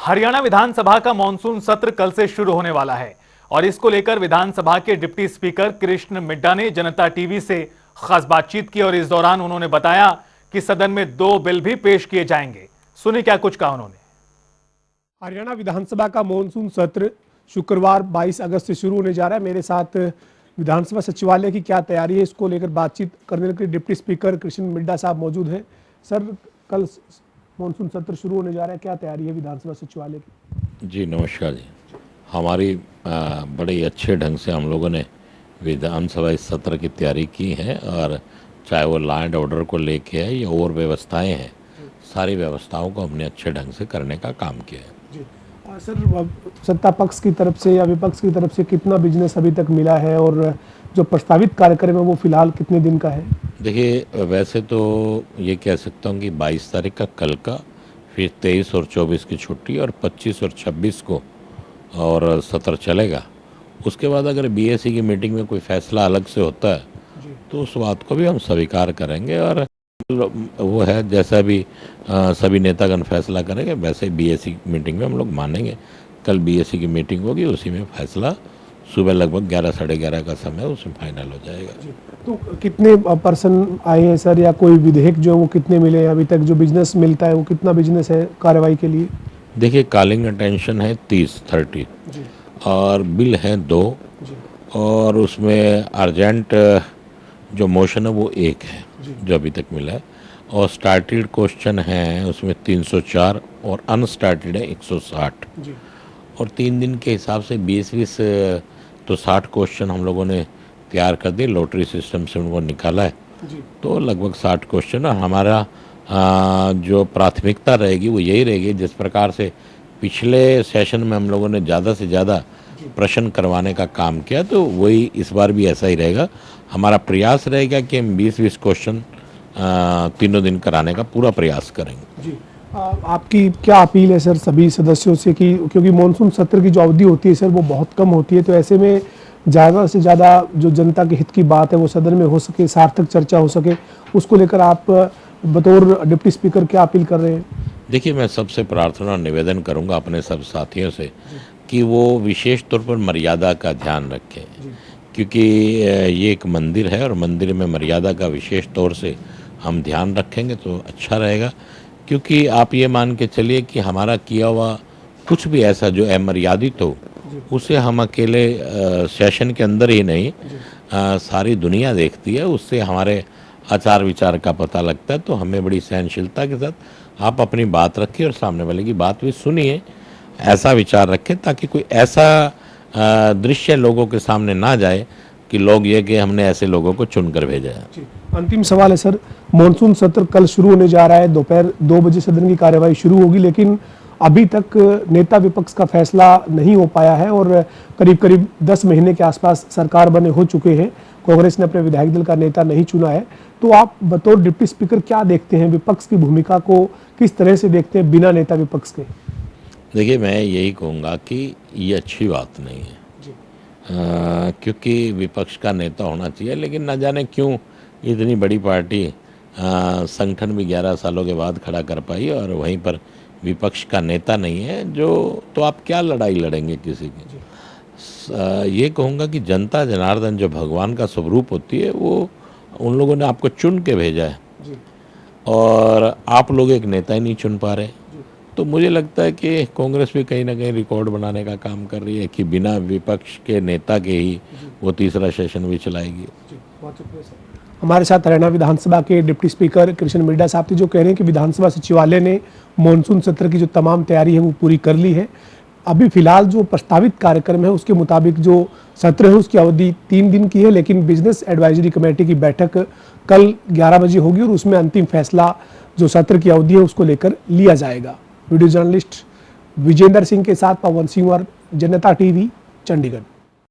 हरियाणा विधानसभा का मॉनसून सत्र कल से शुरू होने वाला है और इसको लेकर विधानसभा के डिप्टी स्पीकर कृष्ण मिड्ढा ने जनता टीवी से खास बातचीत की और इस दौरान उन्होंने बताया कि सदन में 2 बिल भी पेश किए जाएंगे। सुनिए क्या कुछ कहा उन्होंने। हरियाणा विधानसभा का मॉनसून सत्र शुक्रवार 22 अगस्त से शुरू होने जा रहा है। मेरे साथ विधानसभा सचिवालय की क्या तैयारी है इसको लेकर बातचीत करने के लिए डिप्टी स्पीकर कृष्ण मिड्ढा साहब मौजूद हैं। सर, कल मॉनसून सत्र शुरू होने जा रहा है, क्या तैयारी है विधानसभा सचिवालय की? जी नमस्कार जी। हमारी बड़े अच्छे ढंग से हम लोगों ने विधानसभा इस सत्र की तैयारी की है और चाहे वो लॉ एंड ऑर्डर को लेके है या और व्यवस्थाएं हैं, सारी व्यवस्थाओं को हमने अच्छे ढंग से करने का काम किया है। जी सर, सत्ता पक्ष की तरफ से या विपक्ष की तरफ से कितना बिजनेस अभी तक मिला है और जो प्रस्तावित कार्यक्रम है वो फिलहाल कितने दिन का है? देखिए, वैसे तो ये कह सकता हूँ कि 22 तारीख का कल का, फिर 23 और 24 की छुट्टी और 25 और 26 को और सत्र चलेगा। उसके बाद अगर बीएसी की मीटिंग में कोई फैसला अलग से होता है तो उस बात को भी हम स्वीकार करेंगे और वो है जैसा भी सभी नेतागण फैसला करेंगे वैसे ही बीएसी मीटिंग में हम लोग मानेंगे। कल बीएसी की मीटिंग होगी, उसी में फैसला सुबह लगभग 11 साढ़े 11 का समय उसमें फाइनल हो जाएगा। तो कितने पर्सन आए हैं सर, या कोई विधेयक जो है वो कितने मिले हैं अभी तक? जो बिजनेस मिलता है वो कितना बिजनेस है कार्रवाई के लिए? देखिए, कॉलिंग अटेंशन है 30 और बिल हैं 2 और उसमें अर्जेंट जो मोशन है वो 1 है जो अभी तक मिला है और स्टार्टेड क्वेश्चन है उसमें 304 और अनस्टार्टेड है 160 और 3 दिन के हिसाब से 20 तो 60 क्वेश्चन हम लोगों ने तैयार कर दिए, लॉटरी सिस्टम से उनको निकाला है तो लगभग 60 क्वेश्चन। और हमारा जो प्राथमिकता रहेगी वो यही रहेगी, जिस प्रकार से पिछले सेशन में हम लोगों ने ज़्यादा से ज़्यादा प्रश्न करवाने का काम किया तो वही इस बार भी ऐसा ही रहेगा। हमारा प्रयास रहेगा कि हम 20 क्वेश्चन तीनों दिन कराने का पूरा प्रयास करेंगे। जी, आपकी क्या अपील है सर सभी सदस्यों से कि क्योंकि मानसून सत्र की जो अवधि होती है सर वो बहुत कम होती है, तो ऐसे में ज़्यादा से ज़्यादा जो जनता के हित की बात है वो सदन में हो सके, सार्थक चर्चा हो सके, उसको लेकर आप बतौर डिप्टी स्पीकर क्या अपील कर रहे हैं? देखिए, मैं सबसे प्रार्थना और निवेदन करूंगा अपने सब साथियों से कि वो विशेष तौर पर मर्यादा का ध्यान रखें, क्योंकि ये एक मंदिर है और मंदिर में मर्यादा का विशेष तौर से हम ध्यान रखेंगे तो अच्छा रहेगा। क्योंकि आप ये मान के चलिए कि हमारा किया हुआ कुछ भी ऐसा जो अमर्यादित हो उसे हम अकेले सेशन के अंदर ही नहीं सारी दुनिया देखती है, उससे हमारे आचार विचार का पता लगता है। तो हमें बड़ी सहनशीलता के साथ आप अपनी बात रखिए और सामने वाले की बात भी सुनिए, ऐसा विचार रखें ताकि कोई ऐसा दृश्य लोगों के सामने ना जाए कि लोग ये कि हमने ऐसे लोगों को चुनकर भेजा है। अंतिम सवाल है सर, मॉनसून सत्र कल शुरू होने जा रहा है, दोपहर 2 बजे सदन की कार्यवाही शुरू होगी, लेकिन अभी तक नेता विपक्ष का फैसला नहीं हो पाया है और करीब करीब 10 महीने के आसपास सरकार बने हो चुके हैं। कांग्रेस ने अपने विधायक दल का नेता नहीं चुना है, तो आप बतौर डिप्टी स्पीकर क्या देखते हैं, विपक्ष की भूमिका को किस तरह से देखते हैं बिना नेता विपक्ष के? देखिए, मैं यही कहूँगा कि ये अच्छी बात नहीं है क्योंकि विपक्ष का नेता होना चाहिए, लेकिन न जाने क्यों इतनी बड़ी पार्टी संगठन भी 11 सालों के बाद खड़ा कर पाई और वहीं पर विपक्ष का नेता नहीं है, जो तो आप क्या लड़ाई लड़ेंगे किसी की? ये कहूँगा कि जनता जनार्दन जो भगवान का स्वरूप होती है वो उन लोगों ने आपको चुन के भेजा है और आप लोग एक नेता ही नहीं चुन पा रहे। तो मुझे लगता है कि कांग्रेस भी कहीं ना कहीं रिकॉर्ड बनाने का काम कर रही है कि बिना विपक्ष के नेता के ही वो तीसरा सेशन भी चलाएगी। हमारे साथ हरियाणा विधानसभा के डिप्टी स्पीकर कृष्ण मिड्ढा साहब थे, जो कह रहे हैं कि विधानसभा सचिवालय ने मॉनसून सत्र की जो तमाम तैयारी है वो पूरी कर ली है। अभी फिलहाल जो प्रस्तावित कार्यक्रम है उसके मुताबिक जो सत्र है उसकी अवधि 3 दिन की है, लेकिन बिजनेस एडवाइजरी कमेटी की बैठक कल 11 बजे होगी और उसमें अंतिम फैसला जो सत्र की अवधि है उसको लेकर लिया जाएगा। वीडियो जर्नलिस्ट विजेंद्र सिंह के साथ पवन सिंह और जनता टीवी, चंडीगढ़।